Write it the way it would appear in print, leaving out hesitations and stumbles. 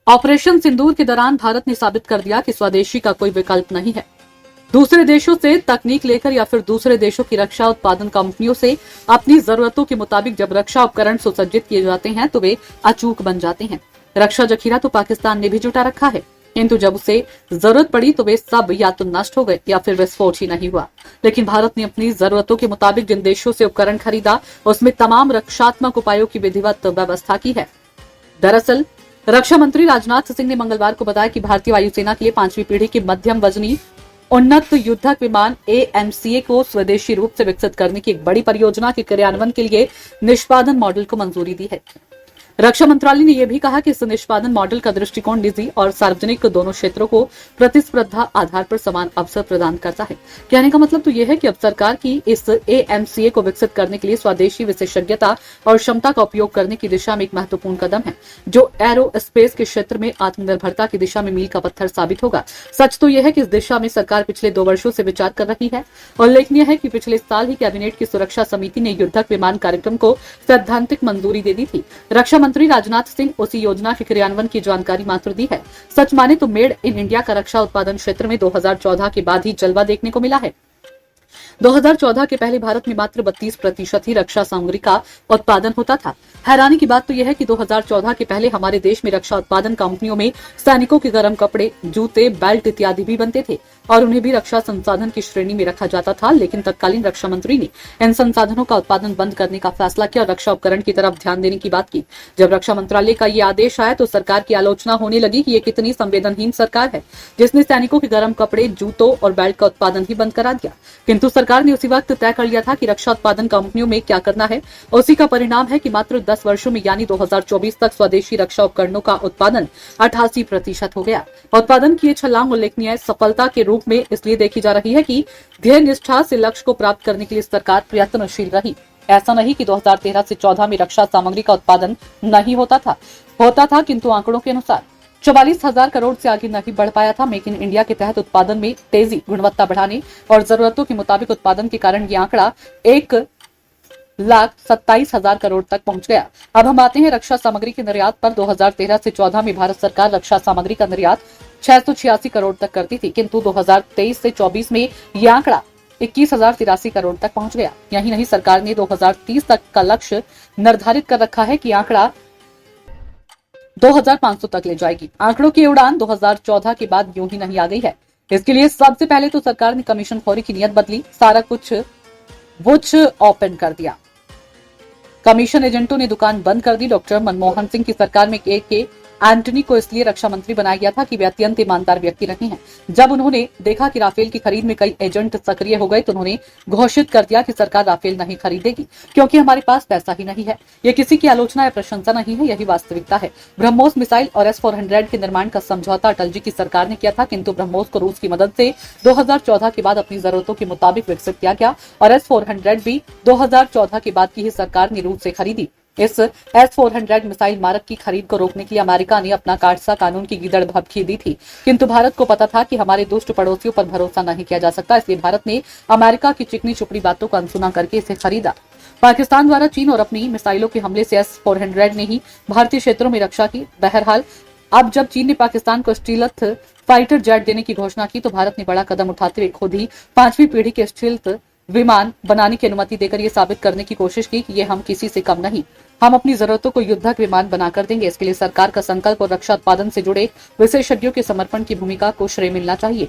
Operation सिंदूर के दौरान भारत ने साबित कर दिया कि स्वदेशी का कोई विकल्प नहीं है। दूसरे देशों से तकनीक लेकर या फिर दूसरे देशों की रक्षा उत्पादन कंपनियों से अपनी जरूरतों के मुताबिक जब रक्षा उपकरण सुसज्जित किए जाते हैं तो वे अचूक बन जाते हैं। रक्षा जखीरा तो पाकिस्तान ने भी जुटा रखा है, किंतु जब उसे जरूरत पड़ी तो वे सब या तो नष्ट हो गए या फिर विस्फोट ही नहीं हुआ। लेकिन भारत ने अपनी जरूरतों के मुताबिक जिन देशों से उपकरण खरीदा उसमें तमाम रक्षात्मक उपायों की विधिवत व्यवस्था की है। दरअसल रक्षा मंत्री राजनाथ सिंह ने मंगलवार को बताया कि भारतीय वायुसेना के लिए 5वीं पीढ़ी के मध्यम वजनी उन्नत युद्धक विमान AMCA को स्वदेशी रूप से विकसित करने की एक बड़ी परियोजना के क्रियान्वयन के लिए निष्पादन मॉडल को मंजूरी दी है। रक्षा मंत्रालय ने यह भी कहा कि इस निष्पादन मॉडल का दृष्टिकोण निजी और सार्वजनिक दोनों क्षेत्रों को प्रतिस्पर्धा आधार पर समान अवसर प्रदान करता है। कहने का मतलब तो यह है कि अब सरकार की इस AMCA को विकसित करने के लिए स्वदेशी विशेषज्ञता और क्षमता का उपयोग करने की दिशा में एक महत्वपूर्ण कदम है, जो एरोस्पेस के क्षेत्र में आत्मनिर्भरता की दिशा में मील का पत्थर साबित होगा। सच तो यह है कि इस दिशा में सरकार पिछले 2 वर्षों से विचार कर रही है। उल्लेखनीय है कि पिछले साल ही कैबिनेट की सुरक्षा समिति ने युद्धक विमान कार्यक्रम को सैद्धांतिक मंजूरी दे दी थी। रक्षा मंत्री राजनाथ सिंह उसी योजना के क्रियान्वयन की जानकारी मात्र दी है। सच माने तो मेड इन इंडिया का रक्षा उत्पादन क्षेत्र में 2014 के बाद ही जलवा देखने को मिला है। 2014 के पहले भारत में मात्र 32% ही रक्षा सामग्री का उत्पादन होता था। हैरानी की बात तो यह है कि 2014 के पहले हमारे देश में रक्षा उत्पादन कंपनियों में सैनिकों के गर्म कपड़े, जूते, बेल्ट इत्यादि भी बनते थे और उन्हें भी रक्षा संसाधन की श्रेणी में रखा जाता था। लेकिन तत्कालीन रक्षा मंत्री ने इन संसाधनों का उत्पादन बंद करने का फैसला किया और रक्षा उपकरण की तरफ ध्यान देने की बात की। जब रक्षा मंत्रालय का ये आदेश आया तो सरकार की आलोचना होने लगी कि ये कितनी संवेदनहीन सरकार है, जिसने सैनिकों के गर्म कपड़े, जूतों और बेल्ट का उत्पादन ही बंद करा दिया। किंतु सरकार ने उसी वक्त तय कर लिया था कि रक्षा उत्पादन कंपनियों में क्या करना है। उसी का परिणाम है कि मात्र 10 वर्षों में यानी 2024 तक स्वदेशी रक्षा उपकरणों का उत्पादन 88% हो गया। उत्पादन की छलांग उल्लेखनीय सफलता के रूप में इसलिए देखी जा रही है कि ध्येय निष्ठा से लक्ष्य को प्राप्त करने के लिए सरकार प्रयत्नशील रही। ऐसा नहीं कि 2013 से 14 में रक्षा सामग्री का उत्पादन नहीं होता था, किंतु आंकड़ों के अनुसार 44,000 करोड़ से आगे नहीं बढ़ पाया था। मेक इन इंडिया के तहत उत्पादन में तेजी, गुणवत्ता बढ़ाने और जरूरतों के मुताबिक उत्पादन के कारण ये आंकड़ा 1,27,000 करोड़ तक पहुंच गया। अब हम आते हैं रक्षा सामग्री के निर्यात पर। 2013 से 14 में भारत सरकार रक्षा सामग्री का निर्यात 686 करोड़ तक करती थी, किंतु 2023 से 24 में यह आंकड़ा 21,083 करोड़ तक पहुंच गया। यही नहीं, सरकार ने 2030 तक का लक्ष्य निर्धारित कर रखा है कि आंकड़ा 2,500 तक ले जाएगी। आंकड़ों की उड़ान 2014 के बाद यूं ही नहीं आ गई है। इसके लिए सबसे पहले तो सरकार ने कमीशन खोरी की नियत बदली, सारा कुछ वुच ओपन कर दिया। कमीशन एजेंटों ने दुकान बंद कर दी। डॉक्टर मनमोहन सिंह की सरकार में के एंटनी को इसलिए रक्षा मंत्री बनाया गया था कि वे अत्यंत ईमानदार व्यक्ति रहे हैं। जब उन्होंने देखा कि राफेल की खरीद में कई एजेंट सक्रिय हो गए तो उन्होंने घोषित कर दिया कि सरकार राफेल नहीं खरीदेगी, क्योंकि हमारे पास पैसा ही नहीं है। यह किसी की आलोचना या प्रशंसा नहीं है, यही वास्तविकता है। ब्रह्मोस मिसाइल और S-400 के निर्माण का समझौता अटल जी की सरकार ने किया था, किंतु ब्रह्मोस को रूस की मदद से 2014 के बाद अपनी जरूरतों के मुताबिक विकसित किया गया और S-400 भी 2014 के बाद की ही सरकार ने रूस से खरीदी। इस S-400 मिसाइल मारक की खरीद को रोकने के लिए अमेरिका ने अपना काटसा कानून की गीदड़ भभकी दी थी, किंतु भारत को पता था कि हमारे दुष्ट पड़ोसियों पर भरोसा नहीं किया जा सकता। इसलिए भारत ने अमेरिका की चिकनी चुपड़ी बातों को अनसुना करके इसे खरीदा। पाकिस्तान द्वारा चीन और अपनी मिसाइलों के हमले से S-400 ने ही भारतीय क्षेत्रों में रक्षा की। बहरहाल, अब जब चीन ने पाकिस्तान को स्टीलथ फाइटर जेट देने की घोषणा की तो भारत ने बड़ा कदम उठाते हुए खुद ही 5वीं पीढ़ी के स्टीलथ विमान बनाने की अनुमति देकर यह साबित करने की कोशिश की कि ये हम किसी से कम नहीं, हम अपनी जरूरतों को युद्धक विमान बनाकर देंगे। इसके लिए सरकार का संकल्प और रक्षा उत्पादन से जुड़े विशेषज्ञों के समर्पण की भूमिका को श्रेय मिलना चाहिए।